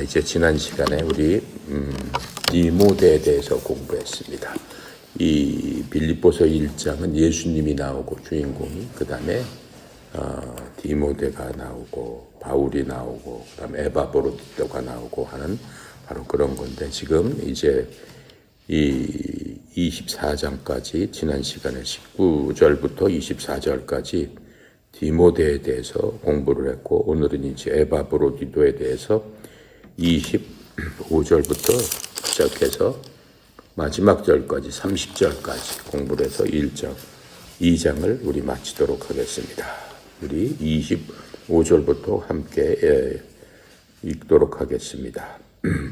이제 지난 시간에 우리 디모데에 대해서 공부했습니다. 이 빌립보서 1장은 예수님이 나오고 주인공이, 그 다음에 디모데가 나오고 바울이 나오고 그 다음에 에바브로디토가 나오고 하는 바로 그런 건데, 지금 이제 이 24장까지 지난 시간에 19절부터 24절까지 디모데에 대해서 공부를 했고, 오늘은 이제 에바브로디토에 대해서 25절부터 시작해서 마지막 절까지 30절까지 공부를 해서 2장을 우리 마치도록 하겠습니다. 우리 25절부터 함께 읽도록 하겠습니다.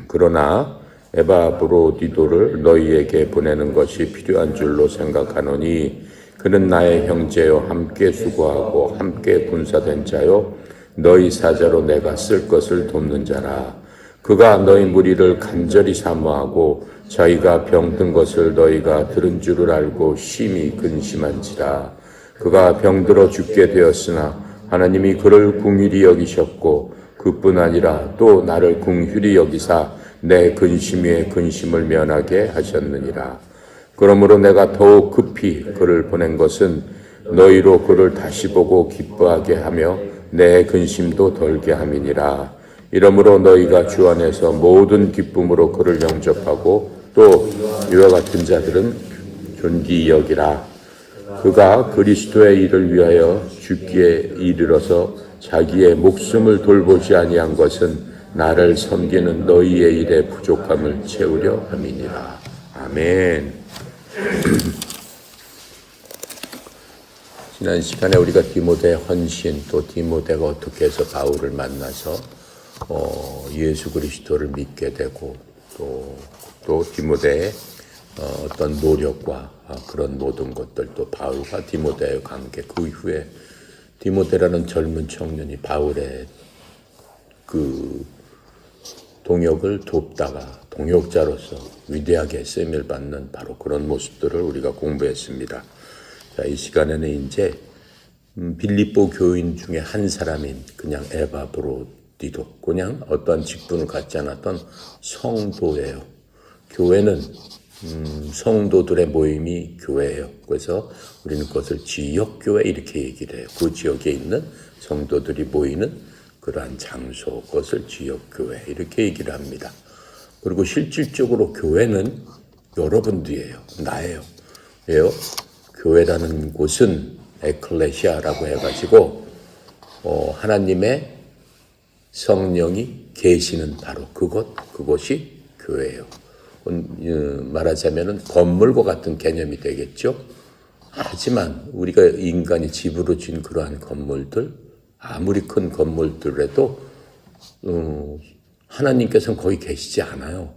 그러나 에바브로디토를 너희에게 보내는 것이 필요한 줄로 생각하노니 그는 나의 형제요 함께 수고하고 함께 군사된 자요 너희 사자로 내가 쓸 것을 돕는 자라. 그가 너희 무리를 간절히 사모하고 자기가 병든 것을 너희가 들은 줄을 알고 심히 근심한지라. 그가 병들어 죽게 되었으나 하나님이 그를 긍휼히 여기셨고 그뿐 아니라 또 나를 긍휼히 여기사 내 근심 위에 근심을 면하게 하셨느니라. 그러므로 내가 더욱 급히 그를 보낸 것은 너희로 그를 다시 보고 기뻐하게 하며 내 근심도 덜게 함이니라. 이러므로 너희가 주 안에서 모든 기쁨으로 그를 영접하고 또 이와 같은 자들은 존귀히 여기라. 그가 그리스도의 일을 위하여 죽기에 이르러서 자기의 목숨을 돌보지 아니한 것은 나를 섬기는 너희의 일의 부족함을 채우려 함이니라. 아멘. 지난 시간에 우리가 디모데의 헌신, 또 디모데가 어떻게 해서 바울을 만나서 예수 그리스도를 믿게 되고 또 디모데의 어떤 노력과 그런 모든 것들, 또 바울과 디모데의 관계, 그 이후에 디모데라는 젊은 청년이 바울의 그 동역을 돕다가 동역자로서 위대하게 쓰임을 받는 바로 그런 모습들을 우리가 공부했습니다. 자, 이 시간에는 이제 빌립보 교인 중에 한 사람인 그냥 에바브로디토, 그냥 어떤 직분을 갖지 않았던 성도예요. 교회는 성도들의 모임이 교회예요. 그래서 우리는 그것을 지역교회 이렇게 얘기를 해요. 그 지역에 있는 성도들이 모이는 그러한 장소, 그것을 지역교회 이렇게 얘기를 합니다. 그리고 실질적으로 교회는 여러분들이에요. 나예요. 왜요? 교회라는 곳은 에클레시아라고 해가지고 하나님의 성령이 계시는 바로 그곳이 교회예요. 말하자면 건물과 같은 개념이 되겠죠. 하지만 우리가 인간이 집으로 지은 그러한 건물들, 아무리 큰 건물들에도 하나님께서는 거기 계시지 않아요.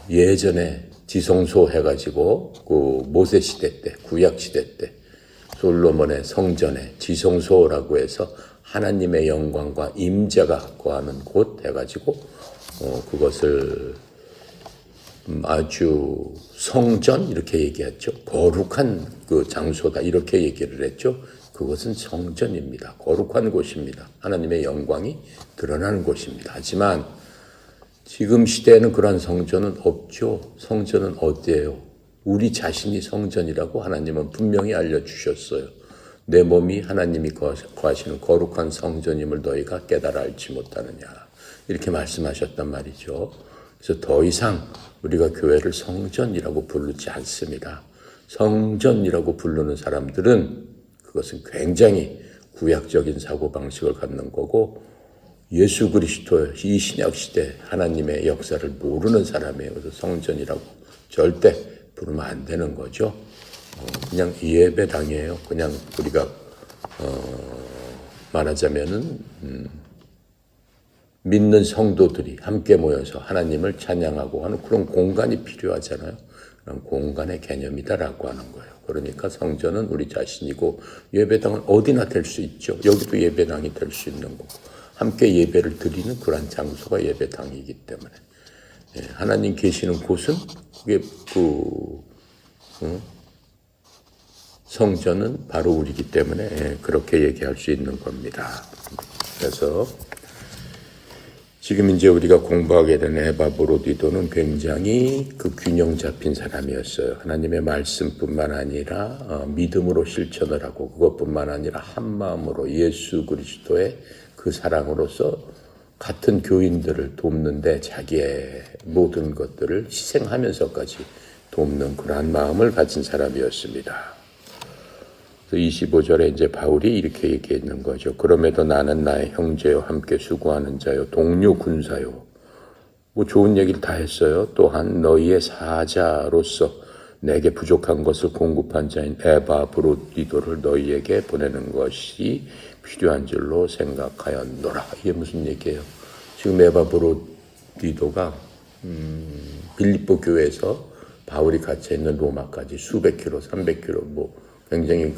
예전에 지성소 해가지고 그 모세 시대 때, 구약 시대 때 솔로몬의 성전에 지성소라고 해서 하나님의 영광과 임재가 거하는 곳 해가지고 그것을 아주 성전 이렇게 얘기했죠. 거룩한 그 장소다 이렇게 얘기를 했죠. 그것은 성전입니다. 거룩한 곳입니다. 하나님의 영광이 드러나는 곳입니다. 하지만 지금 시대에는 그런 성전은 없죠. 성전은 어디예요? 우리 자신이 성전이라고 하나님은 분명히 알려주셨어요. 내 몸이 하나님이 거하시는 거룩한 성전임을 너희가 깨달아 알지 못하느냐, 이렇게 말씀하셨단 말이죠. 그래서 더 이상 우리가 교회를 성전이라고 부르지 않습니다. 성전이라고 부르는 사람들은 그것은 굉장히 구약적인 사고방식을 갖는 거고, 예수 그리스도 이 신약시대 하나님의 역사를 모르는 사람이에요. 그래서 성전이라고 절대 부르면 안 되는 거죠. 그냥 예배당이에요. 그냥 우리가 말하자면은 믿는 성도들이 함께 모여서 하나님을 찬양하고 하는 그런 공간이 필요하잖아요. 그런 공간의 개념이다라고 하는 거예요. 그러니까 성전은 우리 자신이고 예배당은 어디나 될 수 있죠. 여기도 예배당이 될 수 있는 거고 함께 예배를 드리는 그런 장소가 예배당이기 때문에 하나님 계시는 곳은 그게 성전은 바로 우리이기 때문에 그렇게 얘기할 수 있는 겁니다. 그래서 지금 이제 우리가 공부하게 된 에바브로디도는 굉장히 그 균형 잡힌 사람이었어요. 하나님의 말씀뿐만 아니라 믿음으로 실천을 하고 그것뿐만 아니라 한 마음으로 예수 그리스도의 그 사랑으로서 같은 교인들을 돕는데 자기의 모든 것들을 희생하면서까지 돕는 그러한 마음을 가진 사람이었습니다. 25절에 이제 바울이 이렇게 얘기했는 거죠. 그럼에도 나는 나의 형제요 함께 수고하는 자요 동료 군사요. 뭐 좋은 얘기를 다 했어요. 또한 너희의 사자로서 내게 부족한 것을 공급한 자인 에바브로디도를 너희에게 보내는 것이 필요한 줄로 생각하였노라. 이게 무슨 얘기예요? 지금 에바브로디도가 빌립보 교회에서 바울이 갇혀 있는 로마까지 수백 킬로, 300킬로 뭐 굉장히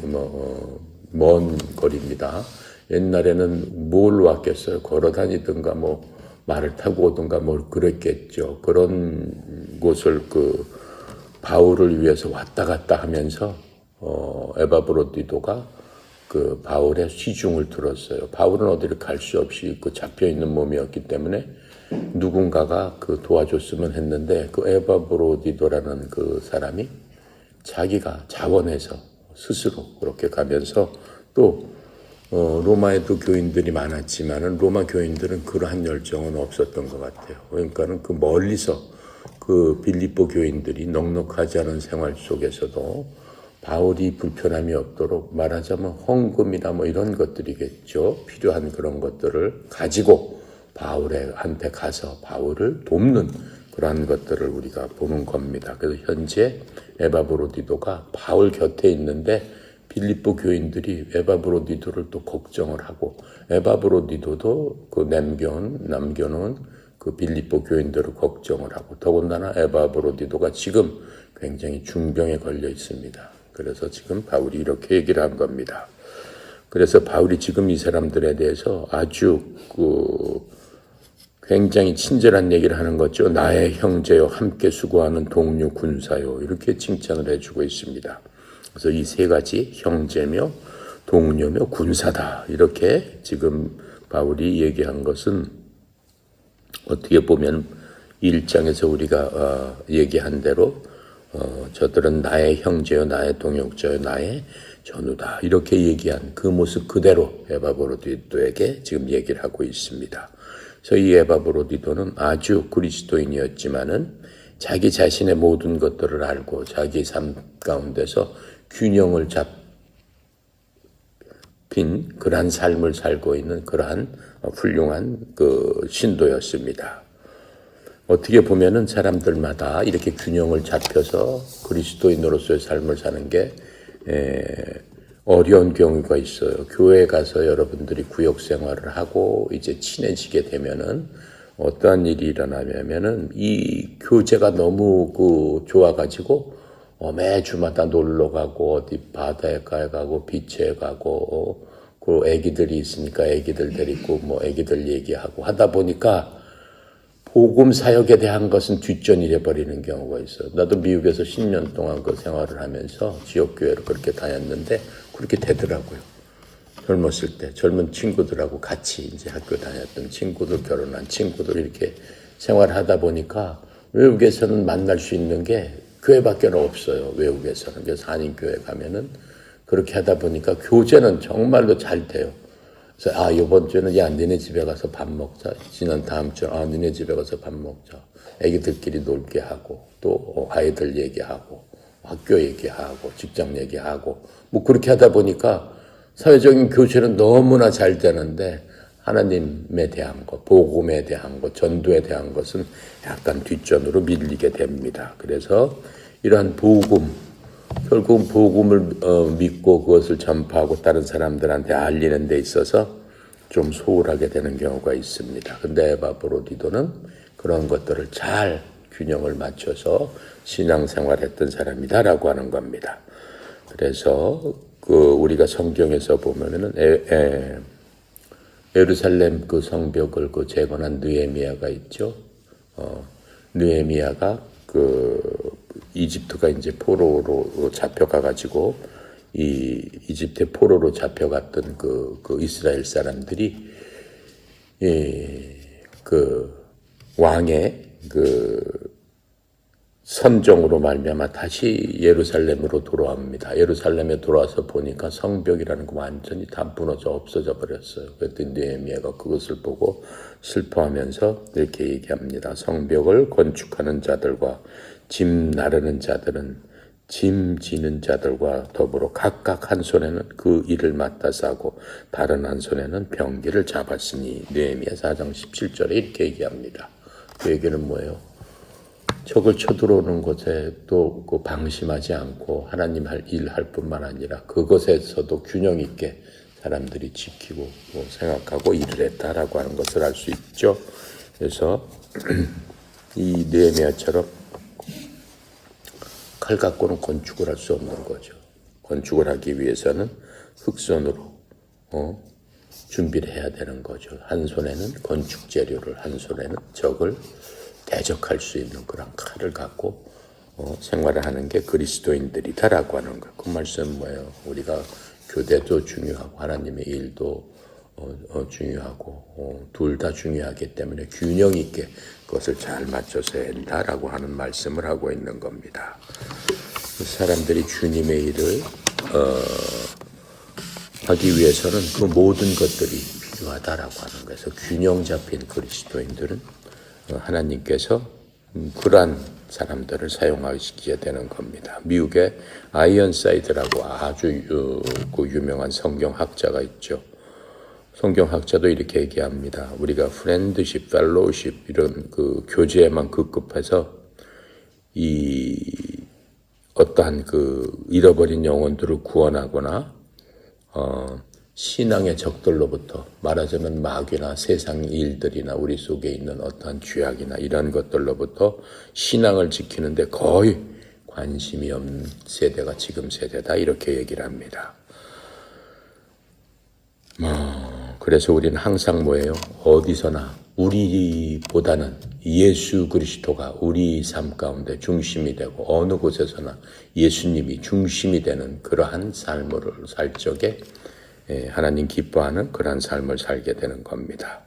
먼 거리입니다. 옛날에는 뭘 왔겠어요? 걸어 다니든가 뭐 말을 타고 오든가 뭐 그랬겠죠. 그런 곳을 그 바울을 위해서 왔다 갔다 하면서 에바브로디도가 그 바울의 시중을 들었어요. 바울은 어디를 갈 수 없이 그 잡혀 있는 몸이었기 때문에 누군가가 그 도와줬으면 했는데 그 에바브로디도라는 그 사람이 자기가 자원해서 스스로 그렇게 가면서 또 로마에도 교인들이 많았지만은 로마 교인들은 그러한 열정은 없었던 것 같아요. 그러니까는 그 멀리서 그 빌립보 교인들이 넉넉하지 않은 생활 속에서도 바울이 불편함이 없도록 말하자면 헌금이나 뭐 이런 것들이겠죠. 필요한 그런 것들을 가지고 바울한테 가서 바울을 돕는 그러한 것들을 우리가 보는 겁니다. 그래서 현재 에바브로디도가 바울 곁에 있는데 빌립보 교인들이 에바브로디도를 또 걱정을 하고 에바브로디도도 그 남겨놓은 그 빌립보 교인들을 걱정을 하고 더군다나 에바브로디도가 지금 굉장히 중병에 걸려 있습니다. 그래서 지금 바울이 이렇게 얘기를 한 겁니다. 그래서 바울이 지금 이 사람들에 대해서 아주 굉장히 친절한 얘기를 하는 거죠. 나의 형제요 함께 수고하는 동료 군사요 이렇게 칭찬을 해주고 있습니다. 그래서 이 세 가지 형제며 동료며 군사다 이렇게 지금 바울이 얘기한 것은 어떻게 보면 1장에서 우리가 얘기한 대로 저들은 나의 형제요 나의 동역자요 나의 전우다 이렇게 얘기한 그 모습 그대로 에바브로디도에게 지금 얘기를 하고 있습니다. 그래서 이 에바브로디도는 아주 그리스도인이었지만은 자기 자신의 모든 것들을 알고 자기 삶 가운데서 균형을 잡힌 그러한 삶을 살고 있는 그러한 훌륭한 그 신도였습니다. 어떻게 보면은 사람들마다 이렇게 균형을 잡혀서 그리스도인으로서의 삶을 사는 게 어려운 경우가 있어요. 교회에 가서 여러분들이 구역 생활을 하고 이제 친해지게 되면은 어떠한 일이 일어나냐면은 이 교제가 너무 좋아가지고 매주마다 놀러 가고 어디 바다에 가고 비치에 가고 그 애기들이 있으니까 애기들 데리고 뭐 애기들 얘기하고 하다 보니까 복음 사역에 대한 것은 뒷전이 돼버리는 경우가 있어요. 나도 미국에서 10년 동안 그 생활을 하면서 지역교회를 그렇게 다녔는데 그렇게 되더라고요. 젊었을 때 젊은 친구들하고 같이 이제 학교 다녔던 친구들, 결혼한 친구들 이렇게 생활하다 보니까 외국에서는 만날 수 있는 게 교회밖에 없어요. 외국에서는. 그래서 한인교회 가면은 그렇게 하다 보니까 교제는 정말로 잘 돼요. 그래서 이번 주는 야 니네 집에 가서 밥 먹자. 지난 다음 주 니네 집에 가서 밥 먹자. 애기들끼리 놀게 하고 또 아이들 얘기하고 학교 얘기하고 직장 얘기하고 뭐 그렇게 하다 보니까 사회적인 교제는 너무나 잘 되는데 하나님에 대한 것, 복음에 대한 것, 전도에 대한 것은 약간 뒷전으로 밀리게 됩니다. 그래서 이러한 복음, 결국은 복음을 믿고 그것을 전파하고 다른 사람들한테 알리는 데 있어서 좀 소홀하게 되는 경우가 있습니다. 근데 에바브로디도는 그런 것들을 잘 균형을 맞춰서 신앙생활했던 사람이다라고 하는 겁니다. 그래서 우리가 성경에서 보면은 예루살렘 그 성벽을 재건한 느헤미야가 있죠. 느헤미야가 이집트가 이제 포로로 잡혀가가지고 이집트의 포로로 잡혀갔던 그 이스라엘 사람들이 그 왕의 그 선정으로 말미암아 다시 예루살렘으로 돌아옵니다. 예루살렘에 돌아와서 보니까 성벽이라는 거 완전히 다 무너져 없어져 버렸어요. 그랬더니 느헤미야가 그것을 보고 슬퍼하면서 이렇게 얘기합니다. 성벽을 건축하는 자들과 짐 나르는 자들은 짐 지는 자들과 더불어 각각 한 손에는 그 일을 맡아서 하고 다른 한 손에는 병기를 잡았으니 느헤미야 4장 17절에 이렇게 얘기합니다. 그 얘기는 뭐예요? 적을 쳐들어오는 곳에 또 그 방심하지 않고 하나님 할 일 할 뿐만 아니라 그것에서도 균형 있게 사람들이 지키고 생각하고 일을 했다라고 하는 것을 알 수 있죠. 그래서 이 느헤미야처럼 칼 갖고는 건축을 할 수 없는 거죠. 건축을 하기 위해서는 흑손으로 준비를 해야 되는 거죠. 한 손에는 건축 재료를, 한 손에는 적을 대적할 수 있는 그런 칼을 갖고 생활을 하는 게 그리스도인들이다라고 하는 거예요. 그 말씀은 뭐예요? 우리가 교대도 중요하고 하나님의 일도 중요하고 둘 다 중요하기 때문에 균형 있게 그것을 잘 맞춰서 해야 한다라고 하는 말씀을 하고 있는 겁니다. 사람들이 주님의 일을 하기 위해서는 그 모든 것들이 필요하다라고 하는 거예요. 그래서 균형 잡힌 그리스도인들은 하나님께서 그러한 사람들을 사용하시게 되는 겁니다. 미국의 아이언사이드라고 아주 그 유명한 성경학자가 있죠. 성경학자도 이렇게 얘기합니다. 우리가 프렌드십, 펠로우십 이런 그 교제에만 급급해서 이 어떠한 그 잃어버린 영혼들을 구원하거나 신앙의 적들로부터 말하자면 마귀나 세상 일들이나 우리 속에 있는 어떠한 죄악이나 이런 것들로부터 신앙을 지키는데 거의 관심이 없는 세대가 지금 세대다 이렇게 얘기를 합니다. 그래서 우리는 항상 뭐예요? 어디서나 우리보다는 예수 그리스도가 우리 삶 가운데 중심이 되고 어느 곳에서나 예수님이 중심이 되는 그러한 삶을 살 적에 하나님 기뻐하는 그러한 삶을 살게 되는 겁니다.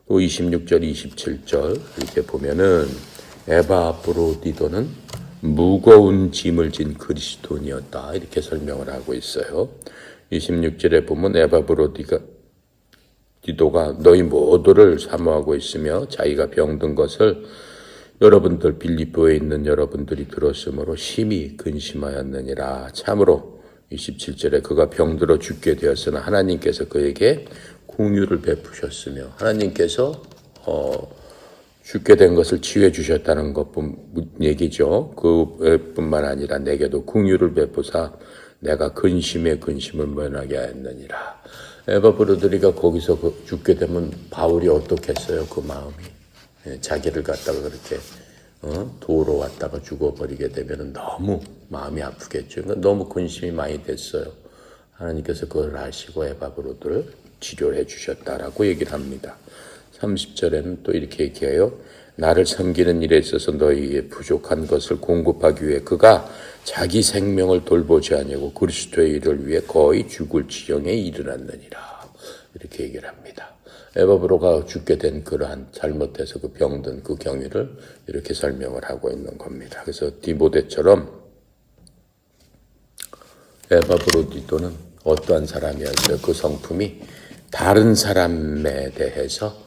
또 26절, 27절 이렇게 보면은 에바브로디도는 무거운 짐을 진 그리스도인이었다 이렇게 설명을 하고 있어요. 26절에 보면 에바브로디도가 너희 모두를 사모하고 있으며 자기가 병든 것을 여러분들 빌립보에 있는 여러분들이 들었으므로 심히 근심하였느니라. 참으로 27절에 그가 병들어 죽게 되었으나 하나님께서 그에게 긍휼을 베푸셨으며 하나님께서 죽게 된 것을 치유해 주셨다는 것뿐 얘기죠. 그뿐만 아니라 내게도 긍휼을 베푸사 내가 근심에 근심을 면하게 하였느니라. 에바브로디가 거기서 죽게 되면 바울이 어떻겠어요? 그 마음이 자기를 갖다가 그렇게 도로 왔다가 죽어버리게 되면 너무 마음이 아프겠죠. 그러니까 너무 근심이 많이 됐어요. 하나님께서 그걸 아시고 에바브로디를 치료해 주셨다라고 얘기를 합니다. 30절에는 또 이렇게 얘기해요. 나를 섬기는 일에 있어서 너희에게 부족한 것을 공급하기 위해 그가 자기 생명을 돌보지 아니하고 그리스도의 일을 위해 거의 죽을 지경에 이르렀느니라. 이렇게 얘기를 합니다. 에바브로가 죽게 된 그러한 잘못해서 그 병든 그 경위를 이렇게 설명을 하고 있는 겁니다. 그래서 디모데처럼 에바브로디도는 어떠한 사람이었어요? 그 성품이 다른 사람에 대해서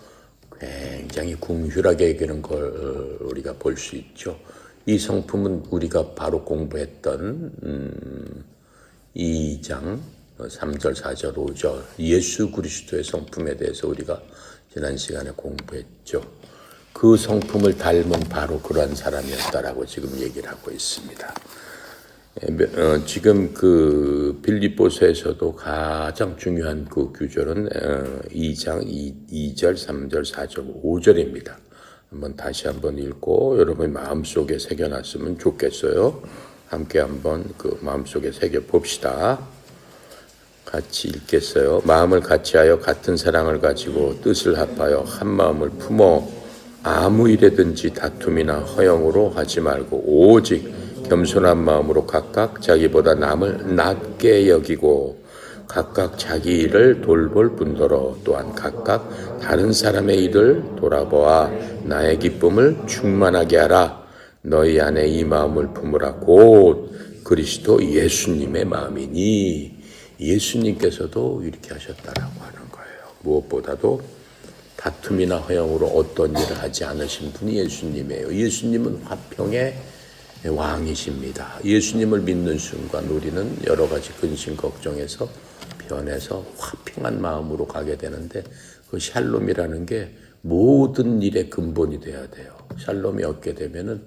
굉장히 긍휼하게 여기는 걸 우리가 볼 수 있죠. 이 성품은 우리가 바로 공부했던 2장 3절, 4절, 5절 예수 그리스도의 성품에 대해서 우리가 지난 시간에 공부했죠. 그 성품을 닮은 바로 그러한 사람이었다라고 지금 얘기를 하고 있습니다. 지금 그 빌립보서에서도 가장 중요한 그 구절은 2장 2절, 3절, 4절, 5절입니다. 다시 한번 읽고 여러분 마음속에 새겨놨으면 좋겠어요. 함께 한번 그 마음속에 새겨 봅시다. 같이 읽겠어요. 마음을 같이하여 같은 사랑을 가지고 뜻을 합하여 한 마음을 품어 아무 일에든지 다툼이나 허영으로 하지 말고 오직 겸손한 마음으로 각각 자기보다 남을 낮게 여기고 각각 자기 일을 돌볼 뿐더러 또한 각각 다른 사람의 일을 돌아보아 나의 기쁨을 충만하게 하라. 너희 안에 이 마음을 품으라. 곧 그리스도 예수님의 마음이니. 예수님께서도 이렇게 하셨다라고 하는 거예요. 무엇보다도 다툼이나 허영으로 어떤 일을 하지 않으신 분이 예수님이에요. 예수님은 화평의 왕이십니다. 예수님을 믿는 순간 우리는 여러 가지 근심 걱정에서 변해서 화평한 마음으로 가게 되는데, 그 샬롬이라는 게 모든 일의 근본이 돼야 돼요. 샬롬이 없게 되면은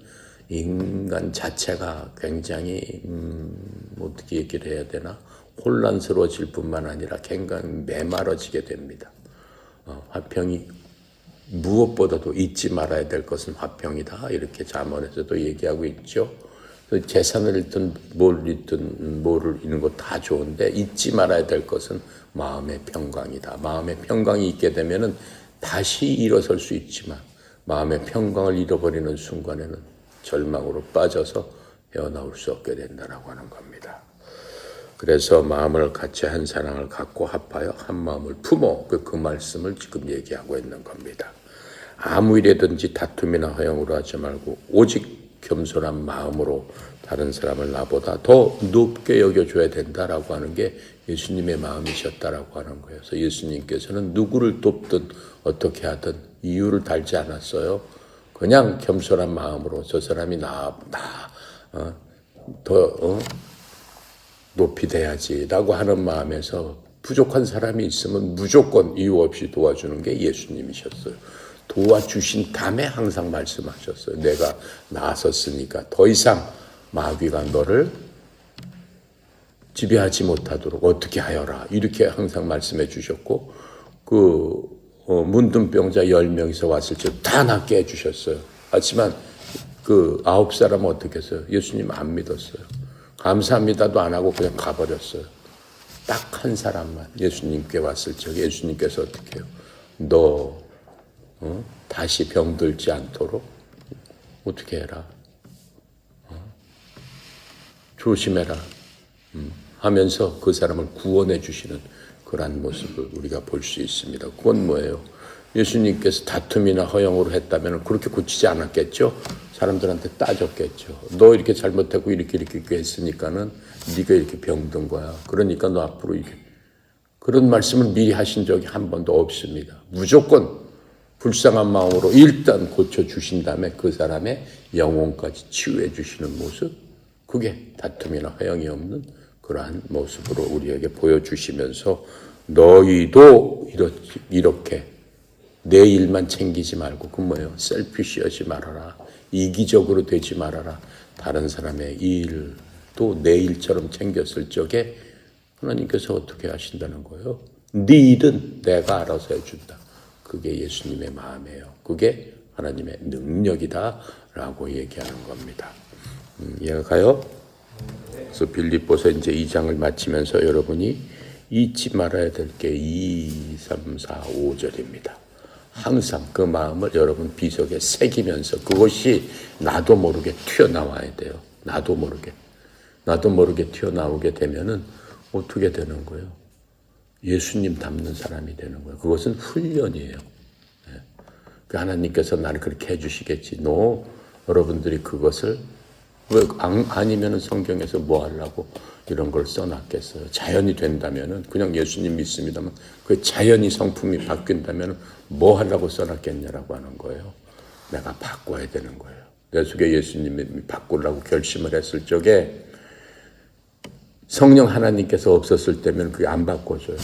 인간 자체가 굉장히 어떻게 얘기를 해야 되나, 혼란스러워질 뿐만 아니라 굉장히 메마러지게 됩니다. 화평이 무엇보다도 잊지 말아야 될 것은 화평이다, 이렇게 잠언에서도 얘기하고 있죠. 재산을 잃든 뭘 잃든 뭐를 잃는 거 다 좋은데 잊지 말아야 될 것은 마음의 평강이다. 마음의 평강이 있게 되면은 다시 일어설 수 있지만 마음의 평강을 잃어버리는 순간에는 절망으로 빠져서 헤어나올 수 없게 된다라고 하는 겁니다. 그래서 마음을 같이 한 사랑을 갖고 합하여 한 마음을 품어, 그 말씀을 지금 얘기하고 있는 겁니다. 아무 일이든지 다툼이나 허영으로 하지 말고 오직 겸손한 마음으로 다른 사람을 나보다 더 높게 여겨줘야 된다라고 하는 게 예수님의 마음이셨다라고 하는 거예요. 그래서 예수님께서는 누구를 돕든 어떻게 하든 이유를 달지 않았어요. 그냥 겸손한 마음으로 저 사람이 더 높이 돼야지라고 하는 마음에서 부족한 사람이 있으면 무조건 이유 없이 도와주는 게 예수님이셨어요. 도와주신 다음에 항상 말씀하셨어요. 내가 나섰으니까 더 이상 마귀가 너를 지배하지 못하도록 어떻게 하여라, 이렇게 항상 말씀해 주셨고, 문둥병자 10명이서 왔을 때 다 낫게 해주셨어요. 하지만 그 9사람은 어떻게 했어요? 예수님 안 믿었어요. 감사합니다도 안 하고 그냥 가버렸어요. 딱 한 사람만 예수님께 왔을 적에 예수님께서 어떻게 해요? 너 다시 병들지 않도록 어떻게 해라, 조심해라 하면서 그 사람을 구원해 주시는 그러한 모습을 우리가 볼 수 있습니다. 그건 뭐예요? 예수님께서 다툼이나 허영으로 했다면 그렇게 고치지 않았겠죠? 사람들한테 따졌겠죠. 너 이렇게 잘못하고 이렇게 했으니까는 네가 이렇게 병든 거야. 그러니까 너 앞으로 이렇게. 그런 말씀을 미리 하신 적이 한 번도 없습니다. 무조건 불쌍한 마음으로 일단 고쳐주신 다음에 그 사람의 영혼까지 치유해 주시는 모습, 그게 다툼이나 허영이 없는 그러한 모습으로 우리에게 보여주시면서 너희도 이렇게 내 일만 챙기지 말고, 그 뭐예요? 셀피시하지 말아라. 이기적으로 되지 말아라. 다른 사람의 일도 내 일처럼 챙겼을 적에 하나님께서 어떻게 하신다는 거예요? 네 일은 내가 알아서 해준다. 그게 예수님의 마음이에요. 그게 하나님의 능력이다라고 얘기하는 겁니다. 이해가 가요? 그래서 빌립보서 이제 2장을 마치면서 여러분이 잊지 말아야 될 게 2, 3, 4, 5절입니다. 항상 그 마음을 여러분 비석에 새기면서 그것이 나도 모르게 튀어나와야 돼요. 나도 모르게 튀어나오게 되면은 어떻게 되는 거예요? 예수님 닮는 사람이 되는 거예요. 그것은 훈련이에요. 그 하나님께서 나를 그렇게 해주시겠지. 여러분들이 그것을 왜 아니면은 성경에서 뭐 하려고 이런 걸 써놨겠어요. 자연이 된다면은 그냥 예수님 믿습니다만 그 자연이 성품이 바뀐다면은 뭐 하려고 써놨겠냐라고 하는 거예요. 내가 바꿔야 되는 거예요. 내 속에 예수님이 바꾸려고 결심을 했을 적에 성령 하나님께서 없었을 때면 그게 안 바꿔져요.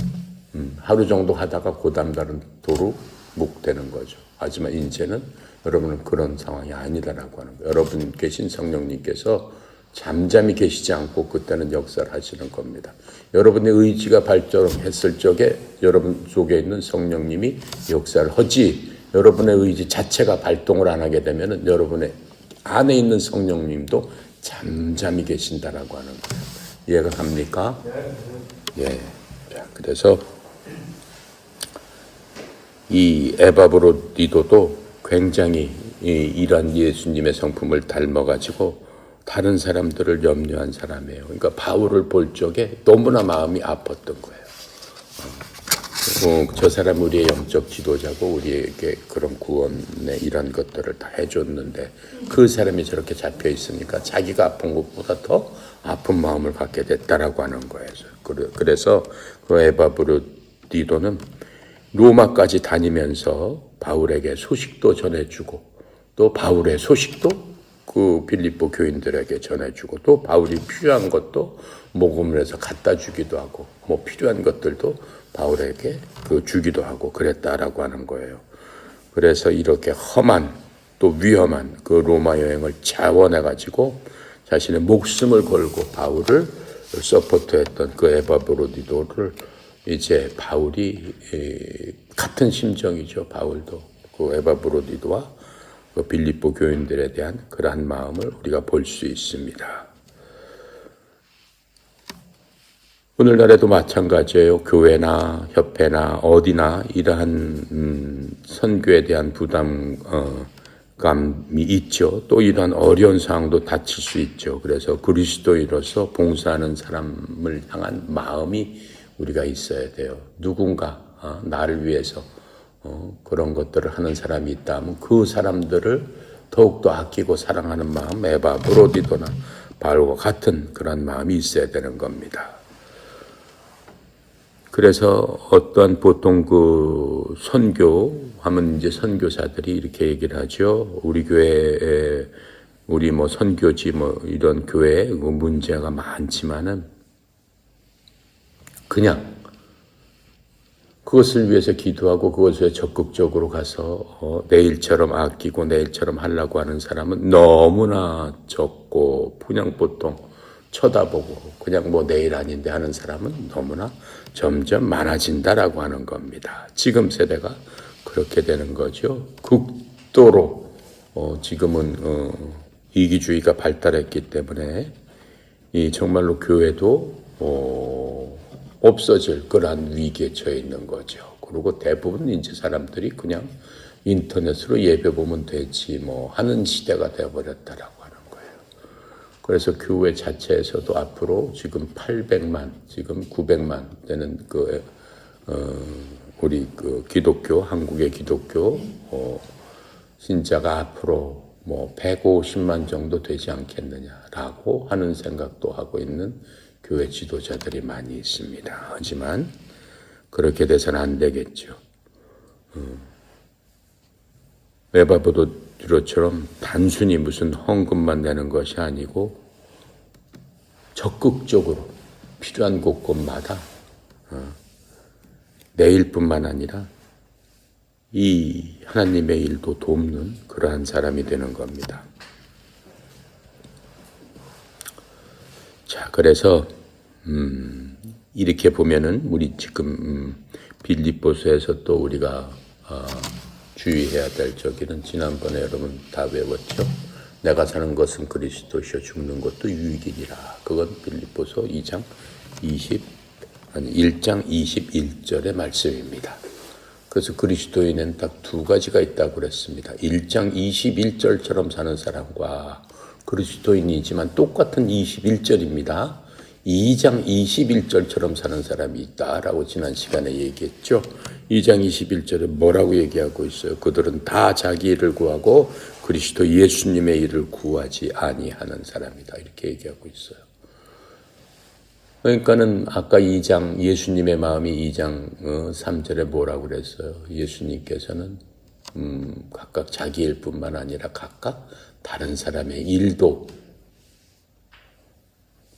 하루 정도 하다가 고담다른 도로 묵되는 거죠. 하지만 이제는 여러분은 그런 상황이 아니다라고 하는 거예요. 여러분 계신 성령님께서 잠잠히 계시지 않고 그때는 역사를 하시는 겁니다. 여러분의 의지가 발전했을 적에 여러분 속에 있는 성령님이 역사를 하지, 여러분의 의지 자체가 발동을 안 하게 되면 여러분의 안에 있는 성령님도 잠잠히 계신다라고 하는 거예요. 이해가 갑니까? 예. 자, 그래서 이 에바브로디도도 굉장히 이런 예수님의 성품을 닮아가지고 다른 사람들을 염려한 사람이에요. 그러니까 바울을 볼 적에 너무나 마음이 아팠던 거예요. 저 사람 우리의 영적 지도자고 우리에게 그런 구원의 이런 것들을 다 해줬는데 그 사람이 저렇게 잡혀 있으니까 자기가 아픈 것보다 더 아픈 마음을 갖게 됐다라고 하는 거예요. 그래서 그 에바브로디도는 로마까지 다니면서 바울에게 소식도 전해주고 또 바울의 소식도 그 빌립보 교인들에게 전해주고 또 바울이 필요한 것도 모금을 해서 갖다 주기도 하고 뭐 필요한 것들도 바울에게 주기도 하고 그랬다라고 하는 거예요. 그래서 이렇게 험한 또 위험한 그 로마 여행을 자원해가지고 자신의 목숨을 걸고 바울을 서포트했던 그 에바브로디도를 이제 바울이 같은 심정이죠. 바울도 그 에바브로디도와 그 빌립보 교인들에 대한 그러한 마음을 우리가 볼 수 있습니다. 오늘날에도 마찬가지예요. 교회나 협회나 어디나 이러한 선교에 대한 부담감이 있죠. 또 이러한 어려운 상황도 닥칠 수 있죠. 그래서 그리스도인으로서 봉사하는 사람을 향한 마음이 우리가 있어야 돼요. 누군가 나를 위해서 그런 것들을 하는 사람이 있다면 그 사람들을 더욱더 아끼고 사랑하는 마음, 에바브로디도나 바울과 같은 그런 마음이 있어야 되는 겁니다. 그래서 어떠한 보통 그 선교하면 이제 선교사들이 이렇게 얘기를 하죠. 우리 교회에 우리 뭐 선교지 뭐 이런 교회에 문제가 많지만은 그냥 그것을 위해서 기도하고 그것을 적극적으로 가서 내일처럼 아끼고 내일처럼 하려고 하는 사람은 너무나 적고 그냥 보통 쳐다보고 그냥 뭐 내일 아닌데 하는 사람은 너무나 점점 많아진다라고 하는 겁니다. 지금 세대가 그렇게 되는 거죠. 극도로 지금은 이기주의가 발달했기 때문에 이 정말로 교회도 없어질 그러한 위기에 처해 있는 거죠. 그리고 대부분 이제 사람들이 그냥 인터넷으로 예배 보면 되지 뭐 하는 시대가 되어버렸다라고 하는 거예요. 그래서 교회 자체에서도 앞으로 지금 800만, 지금 900만 되는 우리 기독교, 한국의 기독교 신자가 앞으로 뭐 150만 정도 되지 않겠느냐라고 하는 생각도 하고 있는 교회 지도자들이 많이 있습니다. 하지만 그렇게 돼서는 안 되겠죠. 에바브로디도처럼 단순히 무슨 헌금만 내는 것이 아니고 적극적으로 필요한 곳곳마다 내일뿐만 아니라 이 하나님의 일도 돕는 그러한 사람이 되는 겁니다. 자, 그래서 이렇게 보면은 우리 지금 빌립보서에서 또 우리가 주의해야 될 저기는 지난번에 여러분 다 외웠죠. 내가 사는 것은 그리스도시요 죽는 것도 유익이니라. 그건 빌립보서 1장 21절의 말씀입니다. 그래서 그리스도인은 딱 두 가지가 있다고 그랬습니다. 1장 21절처럼 사는 사람과 그리스도인이지만 똑같은 21절입니다. 2장 21절처럼 사는 사람이 있다라고 지난 시간에 얘기했죠. 2장 21절에 뭐라고 얘기하고 있어요? 그들은 다 자기 일을 구하고 그리스도 예수님의 일을 구하지 아니하는 사람이다. 이렇게 얘기하고 있어요. 그러니까는 아까 2장 예수님의 마음이 2장 3절에 뭐라고 그랬어요? 예수님께서는 각각 자기 일뿐만 아니라 각각 다른 사람의 일도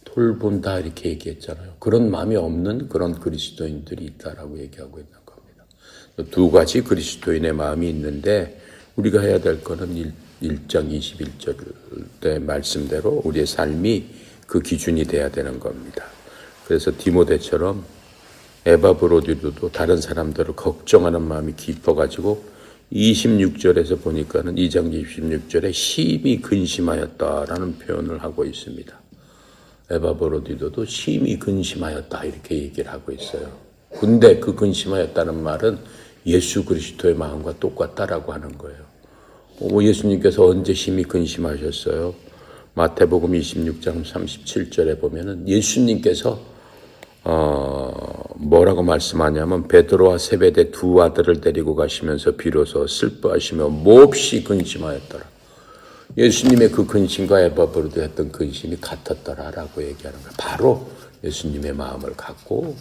돌본다 이렇게 얘기했잖아요. 그런 마음이 없는 그런 그리스도인들이 있다라고 얘기하고 있는 겁니다. 두 가지 그리스도인의 마음이 있는데 우리가 해야 될 거는 1장 21절의 말씀대로 우리의 삶이 그 기준이 돼야 되는 겁니다. 그래서 디모데처럼 에바브로디도도 다른 사람들을 걱정하는 마음이 깊어가지고 26절에서 보니까는 2장 26절에 심히 근심하였다라는 표현을 하고 있습니다. 에바브로디도도 심히 근심하였다 이렇게 얘기를 하고 있어요. 근데 그 근심하였다는 말은 예수 그리스도의 마음과 똑같다라고 하는 거예요. 예수님께서 언제 심히 근심하셨어요? 마태복음 26장 37절에 보면은 예수님께서 뭐라고 말씀하냐면 베드로와 세베대 두 아들을 데리고 가시면서 비로소 슬퍼하시며 몹시 근심하였더라. 예수님의 그 근심과 에바브로도 했던 근심이 같았더라라고 얘기하는 거예요. 바로 예수님의 마음을 갖고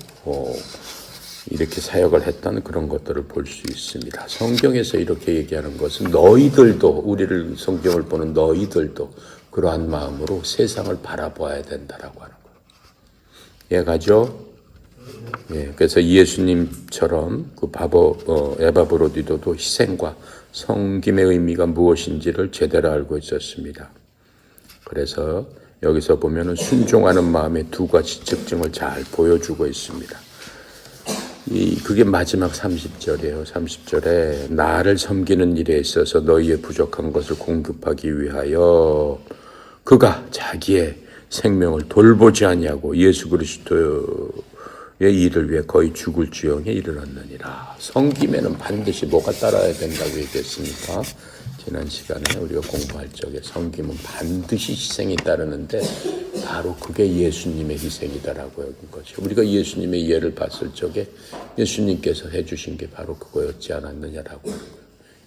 이렇게 사역을 했다는 그런 것들을 볼 수 있습니다. 성경에서 이렇게 얘기하는 것은 너희들도, 우리를 성경을 보는 너희들도 그러한 마음으로 세상을 바라봐야 된다라고 하는 거예요. 이해가죠? 예, 그래서 예수님처럼 그 에바브로디도도 희생과 섬김의 의미가 무엇인지를 제대로 알고 있었습니다. 그래서 여기서 보면은 순종하는 마음의 두 가지 특징을 잘 보여주고 있습니다. 그게 마지막 30절이에요. 30절에 나를 섬기는 일에 있어서 너희의 부족한 것을 공급하기 위하여 그가 자기의 생명을 돌보지 아니하고 예수 그리스도의 일을 위해 거의 죽을 지경에 이르렀느니라. 섬김에는 반드시 뭐가 따라야 된다고 얘기했습니까? 지난 시간에 우리가 공부할 적에 섬김은 반드시 희생이 따르는데 바로 그게 예수님의 희생이다라고 하는 거죠. 우리가 예수님의 예를 봤을 적에 예수님께서 해주신 게 바로 그거였지 않았느냐라고 하는 거예요.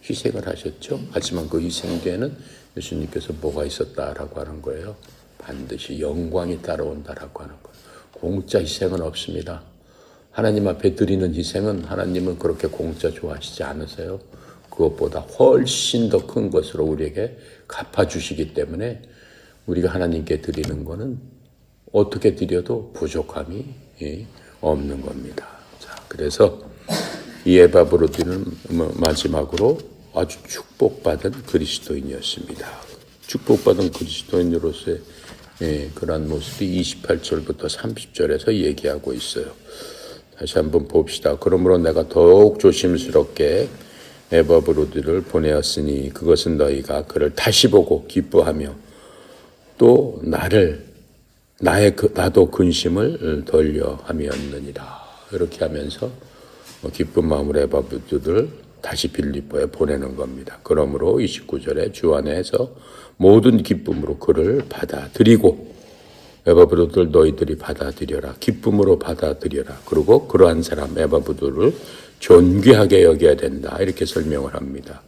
희생을 하셨죠. 하지만 그 희생 뒤에는 예수님께서 뭐가 있었다라고 하는 거예요. 반드시 영광이 따라온다라고 하는 거예요. 공짜 희생은 없습니다. 하나님 앞에 드리는 희생은 하나님은 그렇게 공짜 좋아하시지 않으세요. 그것보다 훨씬 더 큰 것으로 우리에게 갚아주시기 때문에 우리가 하나님께 드리는 거는 어떻게 드려도 부족함이 없는 겁니다. 자, 그래서 이 에바브로디는 마지막으로 아주 축복받은 그리스도인이었습니다. 축복받은 그리스도인으로서의 그런 모습이 28절부터 30절에서 얘기하고 있어요. 다시 한번 봅시다. 그러므로 내가 더욱 조심스럽게 에바브로디를 보내었으니 그것은 너희가 그를 다시 보고 기뻐하며 또 나도 근심을 덜려 함이었느니라. 이렇게 하면서 기쁜 마음으로 에바브로디를 다시 빌립보에 보내는 겁니다. 그러므로 29절에 주 안에서 모든 기쁨으로 그를 받아들이고 에바브로디를 너희들이 받아들여라. 기쁨으로 받아들여라. 그리고 그러한 사람 에바브로디를 존귀하게 여겨야 된다. 이렇게 설명을 합니다.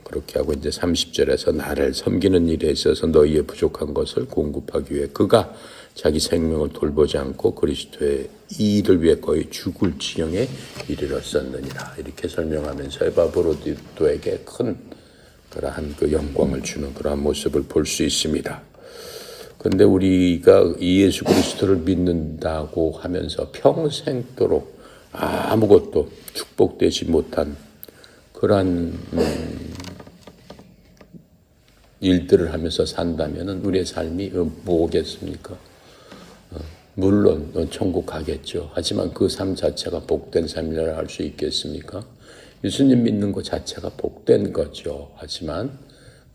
그렇게 하고 이제 30절에서 나를 섬기는 일에 있어서 너희의 부족한 것을 공급하기 위해 그가 자기 생명을 돌보지 않고 그리스도의 이 일을 위해 거의 죽을 지경에 이르렀었느니라. 이렇게 설명하면서 에바브로디도에게 큰 그러한 그 영광을 주는 그러한 모습을 볼 수 있습니다. 그런데 우리가 예수 그리스도를 믿는다고 하면서 평생도록 아무것도 축복되지 못한 그러한 일들을 하면서 산다면 우리의 삶이 뭐겠습니까? 물론 천국 가겠죠. 하지만 그 삶 자체가 복된 삶이라 할 수 있겠습니까? 예수님 믿는 것 자체가 복된 거죠. 하지만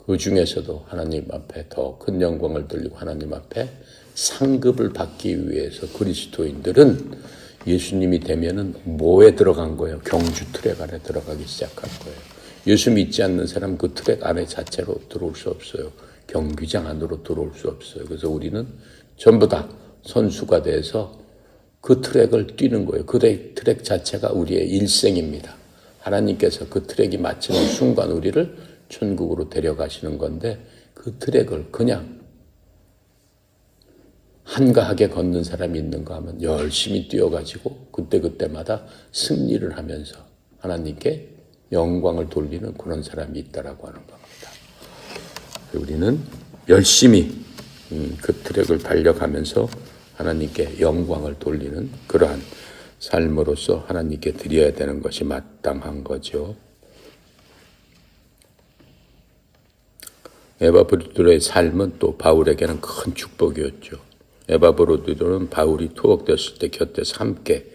그 중에서도 하나님 앞에 더 큰 영광을 돌리고 하나님 앞에 상급을 받기 위해서 그리스도인들은 예수님이 되면은 뭐에 들어간 거예요? 경주 트랙 안에 들어가기 시작할 거예요. 예수 믿지 않는 사람 그 트랙 안에 자체로 들어올 수 없어요. 경기장 안으로 들어올 수 없어요. 그래서 우리는 전부 다 선수가 돼서 그 트랙을 뛰는 거예요. 그 트랙 자체가 우리의 일생입니다. 하나님께서 그 트랙이 마치는 순간 우리를 천국으로 데려가시는 건데 그 트랙을 그냥 한가하게 걷는 사람이 있는가 하면 열심히 뛰어가지고 그때마다 승리를 하면서 하나님께 영광을 돌리는 그런 사람이 있다라고 하는 겁니다. 우리는 열심히 그 트랙을 달려가면서 하나님께 영광을 돌리는 그러한 삶으로서 하나님께 드려야 되는 것이 마땅한 거죠. 에바브로디의 삶은 또 바울에게는 큰 축복이었죠. 에바브로디는 바울이 투옥됐을 때 곁에서 함께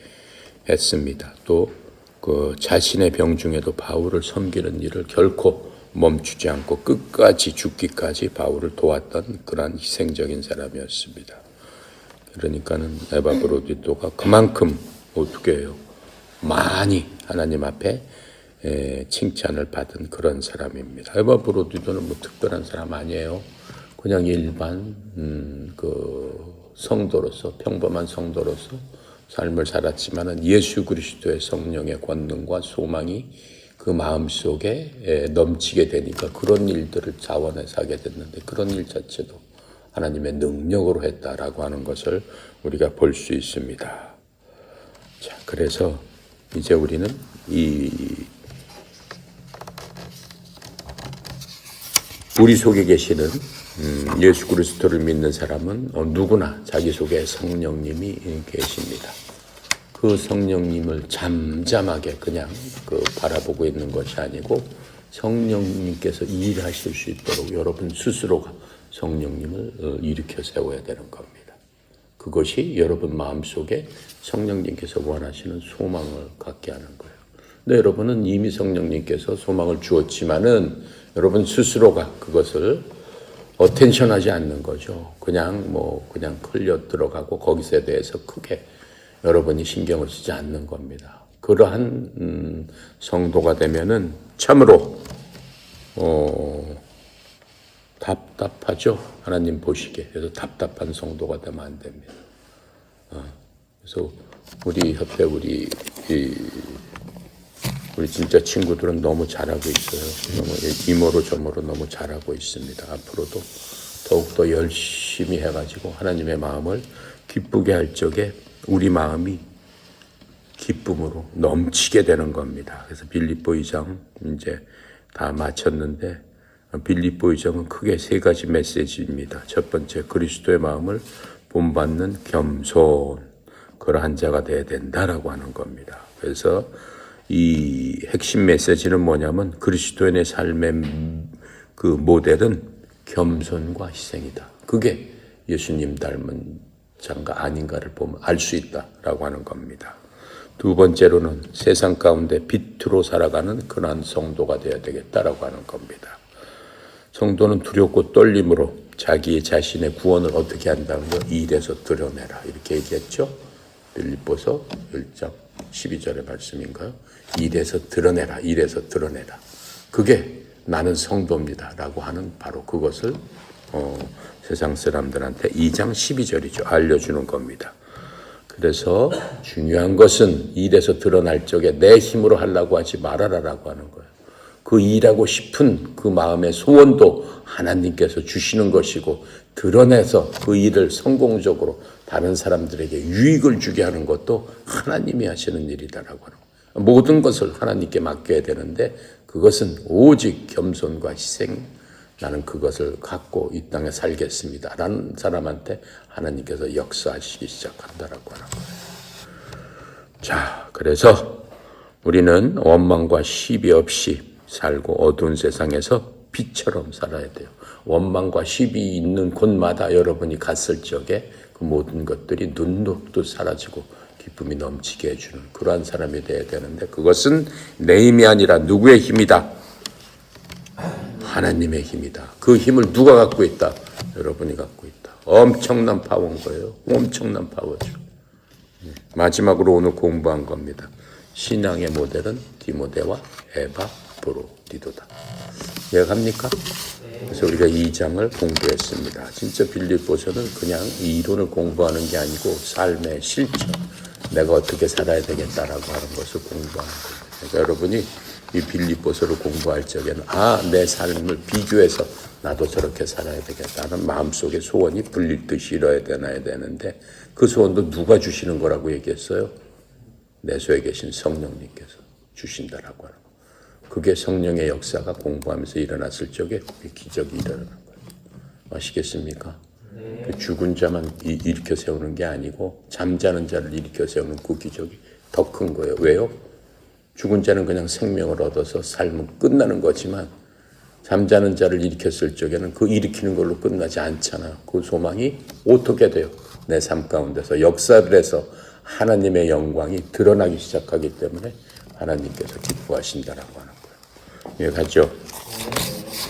했습니다. 또 그 자신의 병 중에도 바울을 섬기는 일을 결코 멈추지 않고 끝까지 죽기까지 바울을 도왔던 그런 희생적인 사람이었습니다. 그러니까는 에바브로디가 그만큼 어떻게 해요? 많이 하나님 앞에 칭찬을 받은 그런 사람입니다. 에바브로디는 뭐 특별한 사람 아니에요. 그냥 일반 그 성도로서 평범한 성도로서 삶을 살았지만은 예수 그리스도의 성령의 권능과 소망이 그 마음속에 넘치게 되니까 그런 일들을 자원해서 하게 됐는데 그런 일 자체도 하나님의 능력으로 했다라고 하는 것을 우리가 볼 수 있습니다. 자, 그래서 이제 우리는 우리 속에 계시는 예수 그리스도를 믿는 사람은 누구나 자기 속에 성령님이 계십니다. 그 성령님을 잠잠하게 그냥 바라보고 있는 것이 아니고 성령님께서 일하실 수 있도록 여러분 스스로가 성령님을 일으켜 세워야 되는 겁니다. 그것이 여러분 마음속에 성령님께서 원하시는 소망을 갖게 하는 거예요. 근데 여러분은 이미 성령님께서 소망을 주었지만은 여러분 스스로가 그것을 어텐션하지 않는 거죠. 그냥 흘려 들어가고 거기서에 대해서 크게 여러분이 신경을 쓰지 않는 겁니다. 그러한 성도가 되면은 참으로 답답하죠. 하나님 보시기에. 그래서 답답한 성도가 되면 안 됩니다. 그래서 우리 협회 우리 진짜 친구들은 너무 잘하고 있어요. 너무 이모로 저모로 너무 잘하고 있습니다. 앞으로도 더욱더 열심히 해가지고 하나님의 마음을 기쁘게 할 적에 우리 마음이 기쁨으로 넘치게 되는 겁니다. 그래서 빌립보 2장 이제 다 마쳤는데 빌립보 2장은 크게 세 가지 메시지입니다. 첫 번째, 그리스도의 마음을 본받는 겸손, 그러한 자가 되어야 된다라고 하는 겁니다. 그래서 이 핵심 메시지는 뭐냐면 그리스도인의 삶의 그 모델은 겸손과 희생이다. 그게 예수님 닮은 자인가 아닌가를 보면 알 수 있다라고 하는 겁니다. 두 번째로는 세상 가운데 빛으로 살아가는 그러한 성도가 되어야 되겠다라고 하는 겁니다. 성도는 두렵고 떨림으로 자기 자신의 구원을 어떻게 한다는 거 일에서 드러내라 이렇게 얘기했죠. 빌립보서 1장 12절의 말씀인가요? 일에서 드러내라, 일에서 드러내라. 그게 나는 성도입니다 라고 하는 바로 그것을 세상 사람들한테 2장 12절이죠. 알려주는 겁니다. 그래서 중요한 것은 일에서 드러날 적에 내 힘으로 하려고 하지 말아라라고 하는 거예요. 그 일하고 싶은 그 마음의 소원도 하나님께서 주시는 것이고 드러내서 그 일을 성공적으로 다른 사람들에게 유익을 주게 하는 것도 하나님이 하시는 일이다라고 하는 거예요. 모든 것을 하나님께 맡겨야 되는데 그것은 오직 겸손과 희생, 나는 그것을 갖고 이 땅에 살겠습니다 라는 사람한테 하나님께서 역사하시기 시작한다라고 하는 거예요. 자, 그래서 우리는 원망과 시비 없이 살고 어두운 세상에서 빛처럼 살아야 돼요. 원망과 시비 있는 곳마다 여러분이 갔을 적에 그 모든 것들이 눈 녹듯 사라지고 기쁨이 넘치게 해주는 그러한 사람이 되어야 되는데 그것은 내 힘이 아니라 누구의 힘이다? 하나님의 힘이다. 그 힘을 누가 갖고 있다? 여러분이 갖고 있다. 엄청난 파워인 거예요. 엄청난 파워죠. 마지막으로 오늘 공부한 겁니다. 신앙의 모델은 디모데와 에바 브로디도다. 이해갑니까? 그래서 우리가 2장을 공부했습니다. 진짜 빌립보서는 그냥 이론을 공부하는 게 아니고 삶의 실천, 내가 어떻게 살아야 되겠다라고 하는 것을 공부하는 거예요. 그래서 여러분이 이 빌립보서를 공부할 적에는 내 삶을 비교해서 나도 저렇게 살아야 되겠다는 마음속에 소원이 불릴 듯이 일어야 되는데 그 소원도 누가 주시는 거라고 얘기했어요? 내 속에 계신 성령님께서 주신다라고 하는 거예요. 그게 성령의 역사가 공부하면서 일어났을 적에 기적이 일어나는 거예요. 아시겠습니까? 네. 죽은 자만 일으켜 세우는 게 아니고 잠자는 자를 일으켜 세우는 그 기적이 더 큰 거예요. 왜요? 죽은 자는 그냥 생명을 얻어서 삶은 끝나는 거지만 잠자는 자를 일으켰을 적에는 그 일으키는 걸로 끝나지 않잖아요. 그 소망이 어떻게 돼요? 내 삶 가운데서 역사를 해서 하나님의 영광이 드러나기 시작하기 때문에 하나님께서 기뻐하신다라고 하는 거예요. 이해가죠?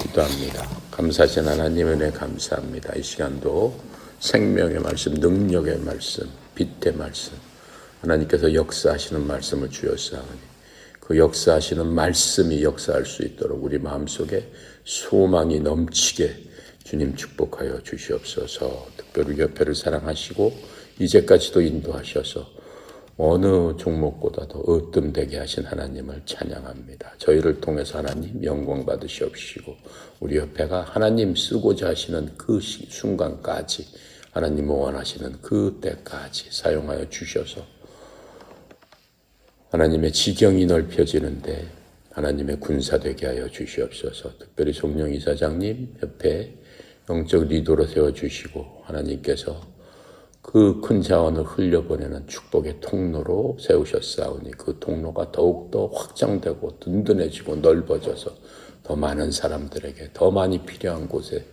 기도합니다. 감사하신 하나님의 은혜 감사합니다. 이 시간도 생명의 말씀, 능력의 말씀, 빛의 말씀, 하나님께서 역사하시는 말씀을 주셨사오니 그 역사하시는 말씀이 역사할 수 있도록 우리 마음속에 소망이 넘치게 주님 축복하여 주시옵소서. 특별히 협회를 사랑하시고 이제까지도 인도하셔서 어느 종목보다 더 으뜸되게 하신 하나님을 찬양합니다. 저희를 통해서 하나님 영광 받으시옵시고 우리 협회가 하나님 쓰고자 하시는 그 순간까지 하나님 원하시는 그때까지 사용하여 주셔서 하나님의 지경이 넓혀지는데 하나님의 군사되게 하여 주시옵소서. 특별히 송영 이사장님 협회 영적 리더로 세워주시고 하나님께서 그 큰 자원을 흘려보내는 축복의 통로로 세우셨사오니 그 통로가 더욱더 확장되고 든든해지고 넓어져서 더 많은 사람들에게 더 많이 필요한 곳에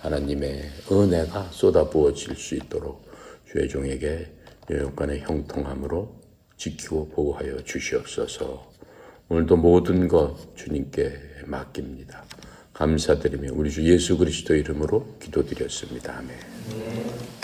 하나님의 은혜가 쏟아부어질 수 있도록 주의 종에게 여여간의 형통함으로 지키고 보호하여 주시옵소서. 오늘도 모든 것 주님께 맡깁니다. 감사드리며 우리 주 예수 그리스도 이름으로 기도드렸습니다. 아멘.